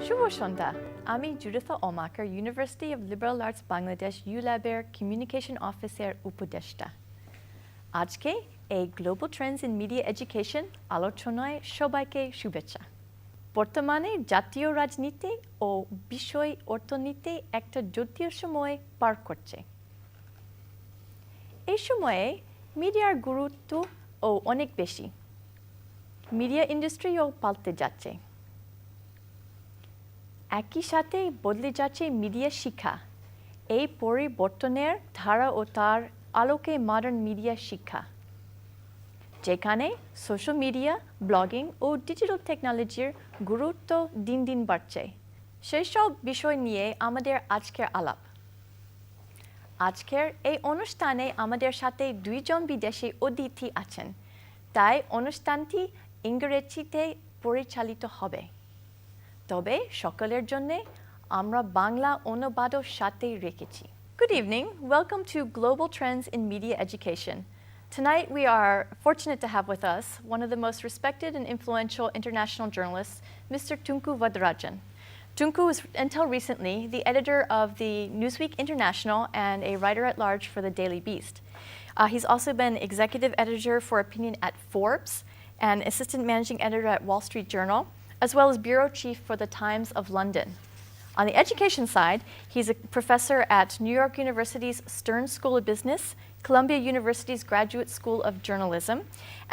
শুভ সন্ধ্যা আমি জুডিথা ওমাকার university of liberal arts Bangladesh ইউল্যাবের কমিউনিকেশন অফিসের উপদেষ্টা আজকে এই global trends in media education আলোচনায় সবাইকে শুভেচ্ছা বর্তমানে জাতীয় রাজনীতি ও বিষয় অর্থনীতি একটা জটিল সময় পার করছে এই সময়ে মিডিয়ার গুরুত্ব ও অনেক বেশি মিডিয়া ইন্ডাস্ট্রিও পাল্টে যাচ্ছে একই সাথে বদলে যাচ্ছে মিডিয়া শিক্ষা এই পরিবর্তনের ধারা ও তার আলোকে মডার্ন মিডিয়া শিক্ষা যেখানে সোশ্যাল মিডিয়া ব্লগিং ও ডিজিটাল টেকনোলজির গুরুত্ব দিন দিন বাড়ছে সেই সব বিষয় নিয়ে আমাদের আজকের আলাপ আজকের এই অনুষ্ঠানে আমাদের সাথে দুইজন বিদেশি অতিথি আছেন তাই অনুষ্ঠানটি ইংরেজিতে পরিচালিত হবে তবে সকলের জন্য আমরা বাংলা অনুবাদও সাথে রেখেছি Good evening. Welcome to Global Trends in Media Education. Tonight we are fortunate to have with us one of the most respected and influential international journalists, Mr. Tunku Varadarajan. Tunku was until recently the editor of the Newsweek International and a writer-at-large for the Daily Beast. He's also been executive editor for opinion at Forbes and assistant managing editor at Wall Street Journal, as well as bureau chief for the Times of London. On the education side, he's a professor at New York University's Stern School of Business, Columbia University's Graduate School of Journalism,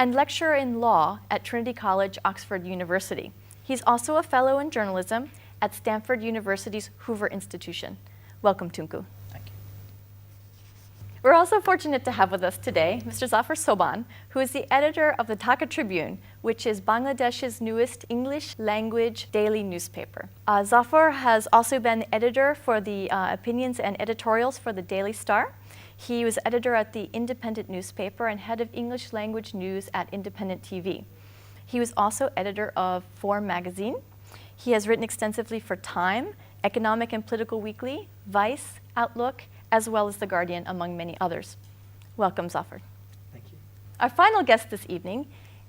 and lecturer in law at Trinity College, Oxford University. He's also a fellow in journalism at Stanford University's Hoover Institution. Welcome, Tunku. We're also fortunate to have with us today Mr. Zafar Soban, who is the editor of the Dhaka Tribune, which is Bangladesh's newest English language daily newspaper. Zafar has also been editor for the opinions and editorials for the Daily Star. He was editor at the Independent newspaper and head of English language news at Independent TV. He was also editor of Forum magazine. He has written extensively for Time, Economic and Political Weekly, Vice, Outlook, as well as The Guardian, among many others. Welcome, Zafar. Thank you. Our final guest this evening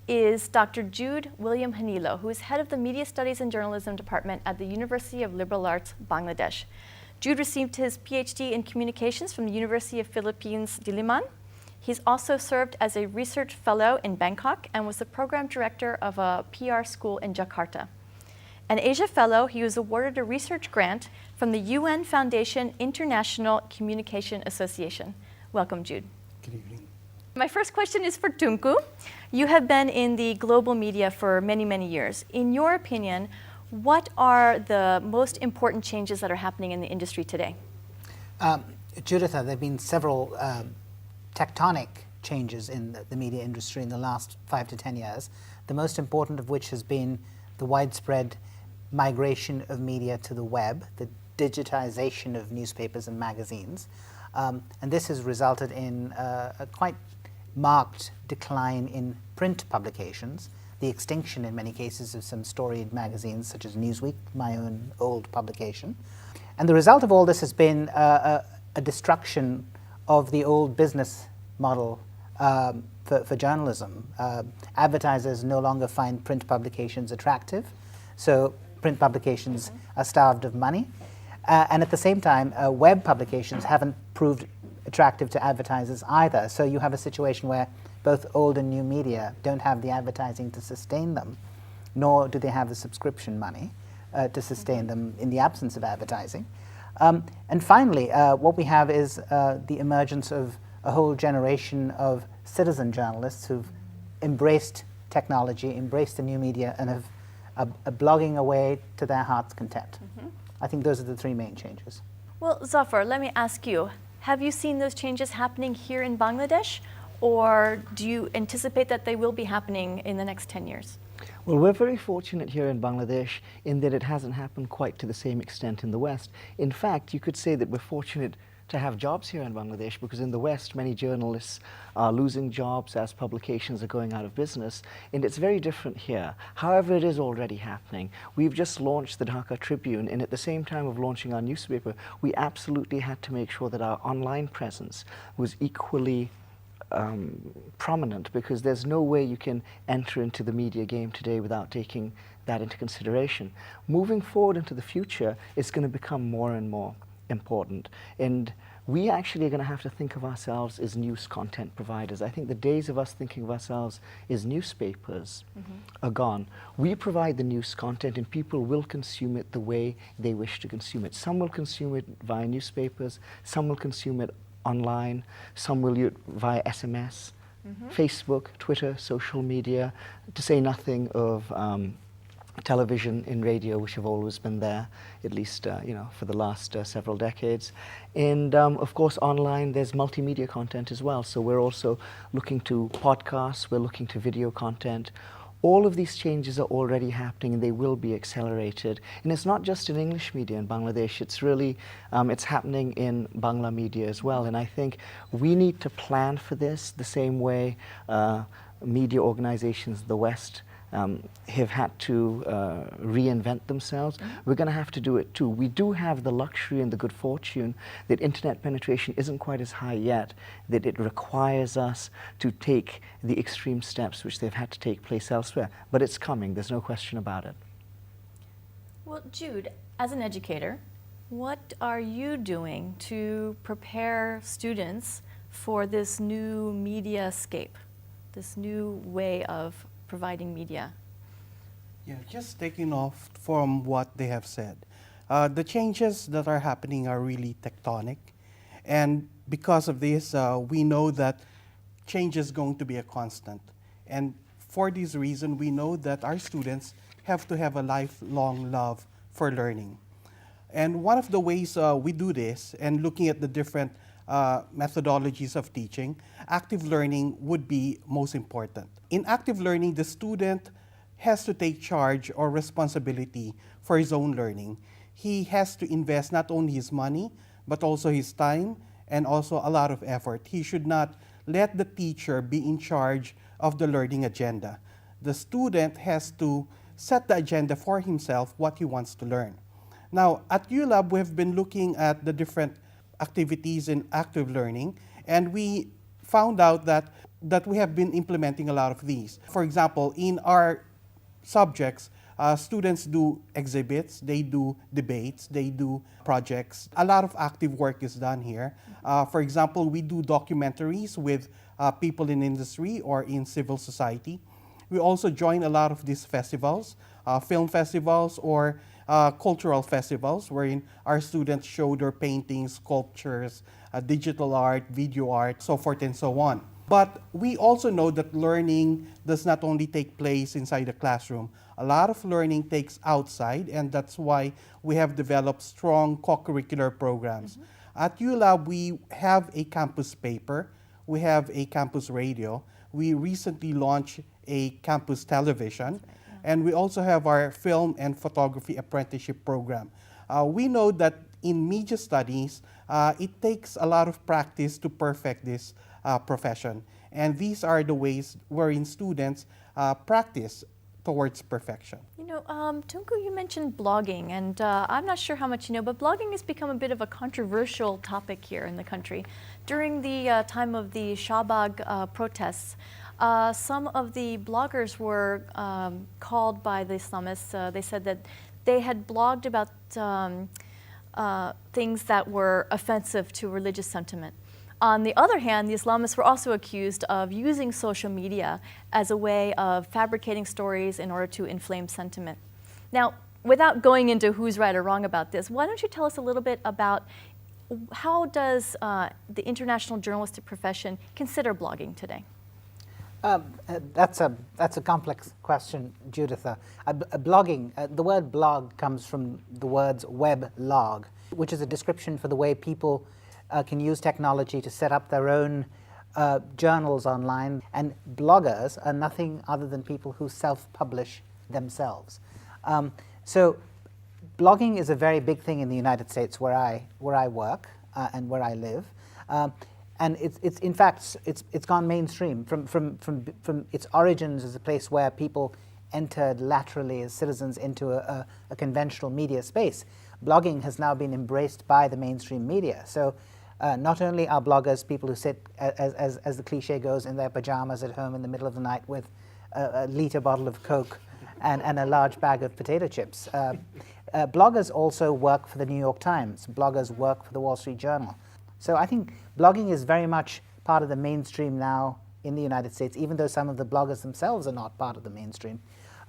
is Dr. Jude William Hanilo, who is head of the Media Studies and Journalism Department at the University of Liberal Arts, Bangladesh. Jude received his PhD in Communications from the University of Philippines, Diliman. He's also served as a research fellow in Bangkok and was the program director of a PR school in Jakarta. An Asia Fellow, he was awarded a research grant from the UN Foundation International Communication Association. Welcome, Jude. Good evening. My first question is for Tunku. You have been in the global media for many, many years. In your opinion, what are the most important changes that are happening in the industry today? Juditha, there have been several tectonic changes in the media industry in the last 5 to 10 years, the most important of which has been the widespread migration of media to the web, the digitization of newspapers and magazines. And this has resulted in a quite marked decline in print publications, the extinction in many cases of some storied magazines such as Newsweek, my own old publication. And the result of all this has been a destruction of the old business model for journalism. Advertisers no longer find print publications attractive, so print publications are starved of money. And at the same time, web publications haven't proved attractive to advertisers either. So you have a situation where both old and new media don't have the advertising to sustain them, nor do they have the subscription money to sustain them in the absence of advertising. And finally, what we have is the emergence of a whole generation of citizen journalists who've embraced technology, embraced the new media, and have blogging away to their heart's content. I think those are the three main changes. Well, Zafar, let me ask you, have you seen those changes happening here in Bangladesh, or do you anticipate that they will be happening in the next 10 years? Well, we're very fortunate here in Bangladesh in that it hasn't happened quite to the same extent in the West. In fact, you could say that we're fortunate to have jobs here in Bangladesh because in the West, many journalists are losing jobs as publications are going out of business, and it's very different here. However, it is already happening. We've just launched the Dhaka Tribune, and at the same time of launching our newspaper, we absolutely had to make sure that our online presence was equally prominent, because there's no way you can enter into the media game today without taking that into consideration. Moving forward into the future, it's going to become more and more important. And we actually are going to have to think of ourselves as news content providers. I think the days of us thinking of ourselves as newspapers are gone. We provide the news content, and people will consume it the way they wish to consume it. Some will consume it via newspapers, some will consume it online, some will use it via SMS, Facebook, Twitter, social media, to say nothing of television and radio, which have always been there, at least for the last several decades. And of course, online, there's multimedia content as well. So we're also looking to podcasts, we're looking to video content. All of these changes are already happening, and they will be accelerated. And it's not just in English media in Bangladesh, it's really, it's happening in Bangla media as well. And I think we need to plan for this the same way media organizations in the West have had to reinvent themselves. We're going to have to do it too. We do have the luxury and the good fortune that internet penetration isn't quite as high yet, that it requires us to take the extreme steps which they've had to take place elsewhere. But it's coming, there's no question about it. Well, Jude, as an educator, what are you doing to prepare students for this new mediascape, this new way of providing media? Yeah, just taking off from what they have said. The changes that are happening are really tectonic. And because of this, we know that change is going to be a constant. And for this reason, we know that our students have to have a lifelong love for learning. And one of the ways we do this, and looking at the different methodologies of teaching, active learning would be most important. In active learning, the student has to take charge or responsibility for his own learning. He has to invest not only his money, but also his time and also a lot of effort. He should not let the teacher be in charge of the learning agenda. The student has to set the agenda for himself, what he wants to learn. Now, at ULab, we have been looking at the different activities in active learning, and we found out that we have been implementing a lot of these. For example, in our subjects, students do exhibits, they do debates, they do projects. A lot of active work is done here. For example, we do documentaries with people in industry or in civil society. We also join a lot of these festivals, film festivals or cultural festivals, wherein our students show their paintings, sculptures, digital art, video art, so forth and so on. But we also know that learning does not only take place inside the classroom. A lot of learning takes outside, and that's why we have developed strong co-curricular programs. At ULab, we have a campus paper, we have a campus radio, we recently launched a campus television, and we also have our film and photography apprenticeship program. We know that in media studies, it takes a lot of practice to perfect this profession. And these are the ways wherein students practice towards perfection. You know, Tunku, you mentioned blogging, and I'm not sure how much you know, but blogging has become a bit of a controversial topic here in the country. During the time of the Shahbag protests, some of the bloggers were called by the Islamists. They said that they had blogged about things that were offensive to religious sentiment. On the other hand, the Islamists were also accused of using social media as a way of fabricating stories in order to inflame sentiment. Now, without going into who's right or wrong about this, why don't you tell us a little bit about how does the international journalistic profession consider blogging today? That's a complex question, Judith. Blogging, the word blog comes from the words web log, which is a description for the way people can use technology to set up their own journals online. And bloggers are nothing other than people who self-publish themselves. So blogging is a very big thing in the United States where I work and where I live. And it's in fact it's gone mainstream from its origins as a place where people entered laterally as citizens into a conventional media space. Blogging has now been embraced by the mainstream media. So Not only are bloggers people who sit, as the cliche goes, in their pajamas at home in the middle of the night with a liter bottle of Coke and a large bag of potato chips. Bloggers also work for the New York Times. Bloggers work for the Wall Street Journal. So I think blogging is very much part of the mainstream now in the United States, even though some of the bloggers themselves are not part of the mainstream.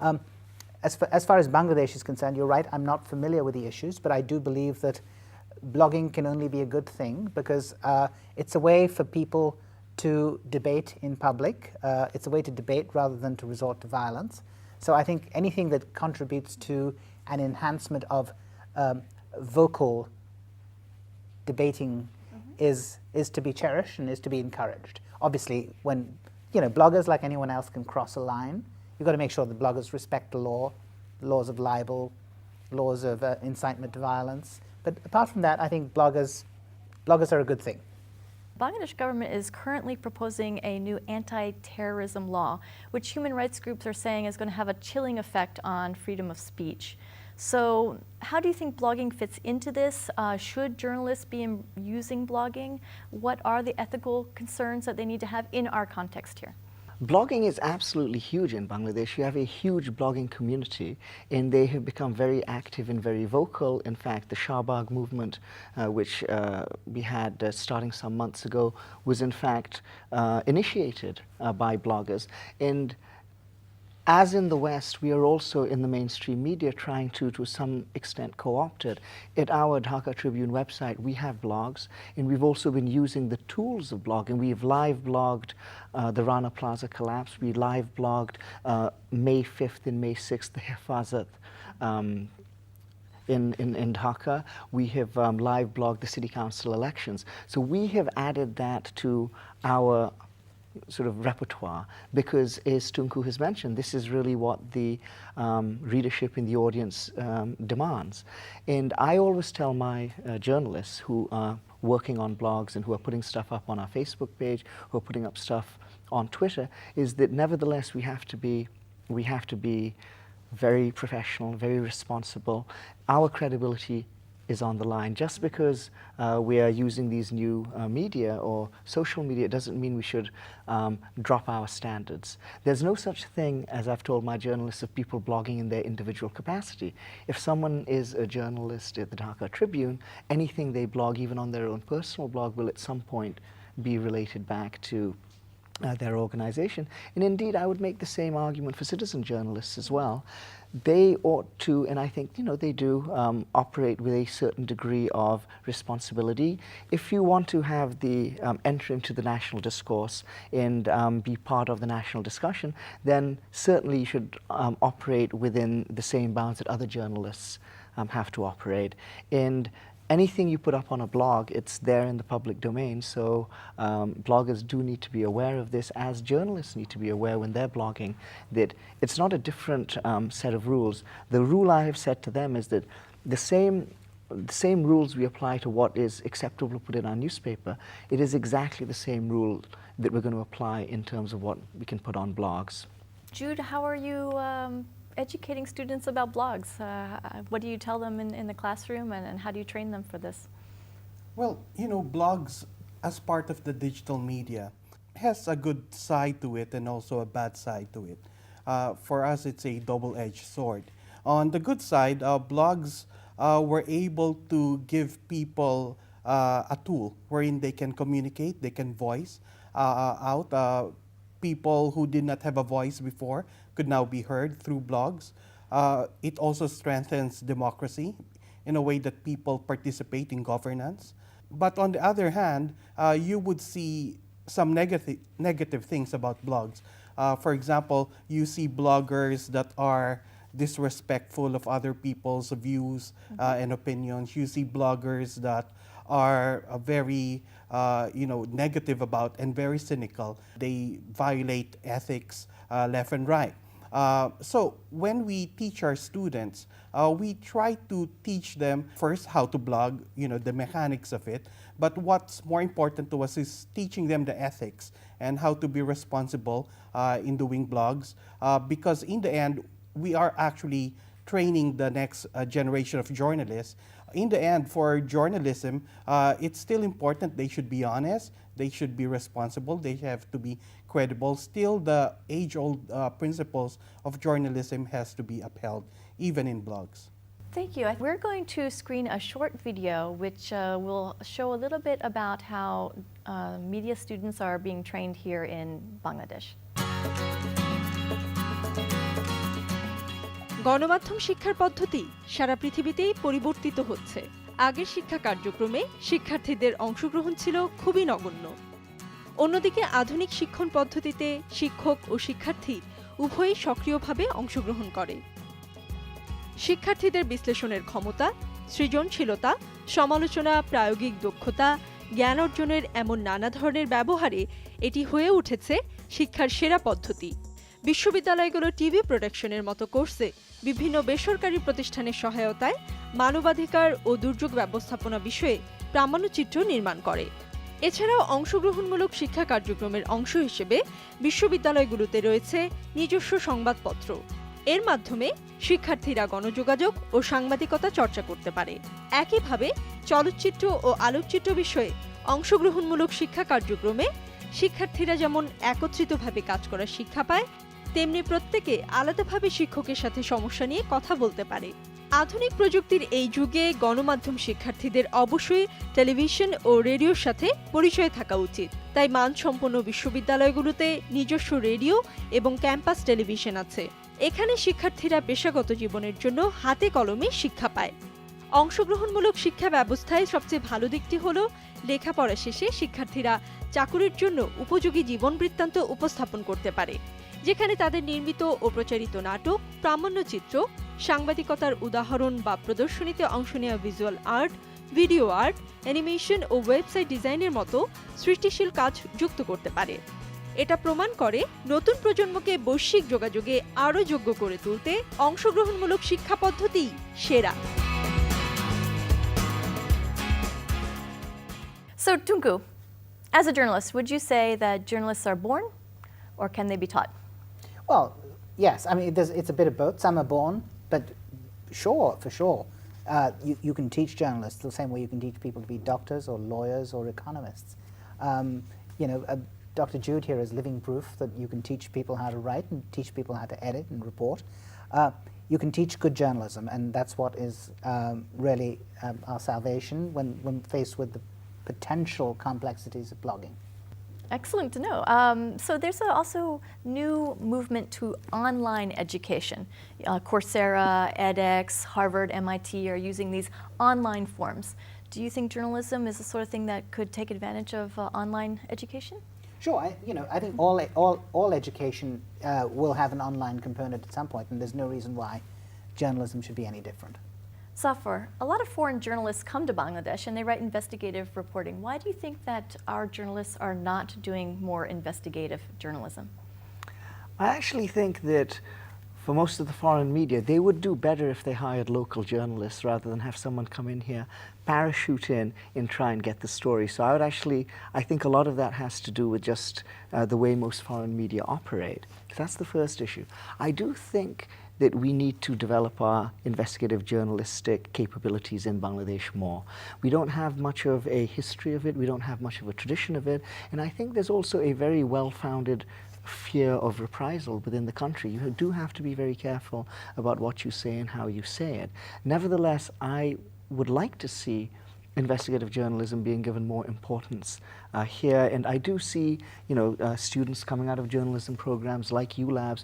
As far as Bangladesh is concerned, you're right, I'm not familiar with the issues, but I do believe that blogging can only be a good thing because it's a way for people to debate in public. It's a way to debate rather than to resort to violence. So I think anything that contributes to an enhancement of vocal debating is to be cherished and is to be encouraged. Obviously, when bloggers, like anyone else, can cross a line, you've got to make sure that bloggers respect the law, laws of libel, laws of incitement to violence. But apart from that, I think bloggers are a good thing. Bangladesh government is currently proposing a new anti-terrorism law, which human rights groups are saying is going to have a chilling effect on freedom of speech. So how do you think blogging fits into this? Should journalists be using blogging? What are the ethical concerns that they need to have in our context here? Blogging is absolutely huge in Bangladesh. You have a huge blogging community, and they have become very active and very vocal. In fact, the Shahbag movement, which we had starting some months ago, was in fact initiated by bloggers. And as in the West, we are also in the mainstream media trying to some extent, co-opt it. At our Dhaka Tribune website, we have blogs, and we've also been using the tools of blogging. We've live blogged the Rana Plaza collapse. We live blogged May 5th and May 6th, the Hifazat in Dhaka. We have live blogged the city council elections. So we have added that to our sort of repertoire because, as Tunku has mentioned, this is really what the readership in the audience demands. And I always tell my journalists who are working on blogs and who are putting stuff up on our Facebook page, who are putting up stuff on Twitter, is that nevertheless we have to be very professional, very responsible. Our credibility is on the line. Just because we are using these new media or social media, it doesn't mean we should drop our standards. There's no such thing, as I've told my journalists, of people blogging in their individual capacity. If someone is a journalist at the Dhaka Tribune, anything they blog, even on their own personal blog, will at some point be related back to their organization. And indeed, I would make the same argument for citizen journalists as well. They ought to, and I think they do, operate with a certain degree of responsibility. If you want to have the enter into the national discourse and be part of the national discussion, then certainly you should operate within the same bounds that other journalists have to operate. And anything you put up on a blog, it's there in the public domain, so bloggers do need to be aware of this, as journalists need to be aware when they're blogging, that it's not a different set of rules. The rule I have said to them is that the same rules we apply to what is acceptable to put in our newspaper, it is exactly the same rule that we're going to apply in terms of what we can put on blogs. Jude, how are you educating students about blogs? What do you tell them in the classroom, and how do you train them for this? Well, blogs as part of the digital media has a good side to it and also a bad side to it. For us, it's a double-edged sword. On the good side, blogs were able to give people a tool wherein they can communicate, they can voice out. People who did not have a voice before could now be heard through blogs. It also strengthens democracy in a way that people participate in governance. But on the other hand, you would see some negative things about blogs. For example, you see bloggers that are disrespectful of other people's views and opinions. You see bloggers that are very negative about and very cynical. They violate ethics left and right. So when we teach our students, we try to teach them first how to blog, the mechanics of it. But what's more important to us is teaching them the ethics and how to be responsible in doing blogs. Because in the end, we are actually training the next generation of journalists in the end, for journalism, it's still important. They should be honest. They should be responsible. They have to be credible. Still, the age-old principles of journalism has to be upheld, even in blogs. Thank you. We're going to screen a short video which will show a little bit about how media students are being trained here in Bangladesh. গণমাধ্যম শিক্ষার পদ্ধতি সারা পৃথিবীতেই পরিবর্তিত হচ্ছে। আগের শিক্ষা কার্যক্রমে শিক্ষার্থীদের অংশগ্রহণ ছিল খুবই নগণ্য। অন্যদিকে আধুনিক শিক্ষণ পদ্ধতিতে শিক্ষক ও শিক্ষার্থী উভয়ই সক্রিয়ভাবে অংশগ্রহণ করে। শিক্ষার্থীদের বিশ্লেষণের ক্ষমতা, সৃজনশীলতা, সমালোচনা, প্রায়োগিক দক্ষতা, জ্ঞান অর্জনের এমন নানা ধরনের ব্যবহারে এটি হয়ে উঠেছে শিক্ষার সেরা পদ্ধতি। বিশ্ববিদ্যালয়গুলো টিভি প্রোডাকশনের মতো কোর্সে বিভিন্ন বেসরকারি প্রতিষ্ঠানের সহায়তায় মানবাধিকার ও দুর্যোগ ব্যবস্থাপনা বিষয়ে প্রামাণ্যচিত্র নির্মাণ করে। এছাড়াও অংশগ্রহণমূলক শিক্ষা কার্যক্রমের অংশ হিসেবে বিশ্ববিদ্যালয়গুলোতে রয়েছে নিজস্ব সংবাদপত্র। এর মাধ্যমে শিক্ষার্থীরা গণযোগাযোগ ও সাংবাদিকতা চর্চা করতে পারে। একইভাবে চলচ্চিত্র ও আলোকচিত্র বিষয়ে অংশগ্রহণমূলক শিক্ষা কার্যক্রমে শিক্ষার্থীরা যেমন একত্রিতভাবে কাজ করার শিক্ষা পায়, তেমনি প্রত্যেকে আলাদাভাবে শিক্ষকের সাথে সমস্যা নিয়ে কথা বলতে পারে। আধুনিক প্রযুক্তির এই যুগে গণমাধ্যম শিক্ষার্থীদের অবশ্যই টেলিভিশন ও রেডিওর সাথে পরিচয় থাকা উচিত। তাই মানসম্পন্ন বিশ্ববিদ্যালয়গুলোতে নিজস্ব রেডিও এবং ক্যাম্পাস টেলিভিশন আছে। এখানে শিক্ষার্থীরা পেশাগত জীবনের জন্য হাতে কলমে শিক্ষা পায়। অংশগ্রহণমূলক শিক্ষা ব্যবস্থায় সবচেয়ে ভালো দিকটি হল লেখাপড়া শেষে শিক্ষার্থীরা চাকুরির জন্য উপযোগী জীবন বৃত্তান্ত উপস্থাপন করতে পারে, যেখানে তাদের নির্মিত ও প্রচারিত নাটক, প্রামাণ্যচিত্র, সাংবাদিকতার উদাহরণ বা প্রদর্শনীতে অংশ নেওয়া visual art, video art, animation ও ওয়েবসাইট ডিজাইনের মতো সৃষ্টিশীল কাজ যুক্ত করতে পারে। এটা প্রমাণ করে নতুন প্রজন্মকে বৈশ্বিক যোগাযোগে আরও যোগ্য করে তুলতে অংশগ্রহণমূলক শিক্ষা পদ্ধতিই সেরা। So Tunku, as a journalist, would you say that journalists are born or can they be taught? Well, yes. I mean, it's a bit of both. Some are born, but sure, for sure. You can teach journalists the same way you can teach people to be doctors or lawyers or economists. Dr. Jude here is living proof that you can teach people how to write and teach people how to edit and report. You can teach good journalism, and that's what is really our salvation when faced with the potential complexities of blogging. Excellent to know. So there's also new movement to online education. Coursera, edX, Harvard, MIT are using these online forms. Do you think journalism is the sort of thing that could take advantage of online education? Sure. I think all education will have an online component at some point, and there's no reason why journalism should be any different. Zafar, a lot of foreign journalists come to Bangladesh and they write investigative reporting. Why do you think that our journalists are not doing more investigative journalism? I actually think that for most of the foreign media, they would do better if they hired local journalists rather than have someone come in here, parachute in and try and get the story. So I think a lot of that has to do with just the way most foreign media operate. So that's the first issue. I do think that we need to develop our investigative journalistic capabilities in Bangladesh more. We don't have much of a history of it, we don't have much of a tradition of it, and I think there's also a very well-founded fear of reprisal within the country. You do have to be very careful about what you say and how you say it. Nevertheless, I would like to see investigative journalism being given more importance here, and I do see students coming out of journalism programs like ULabs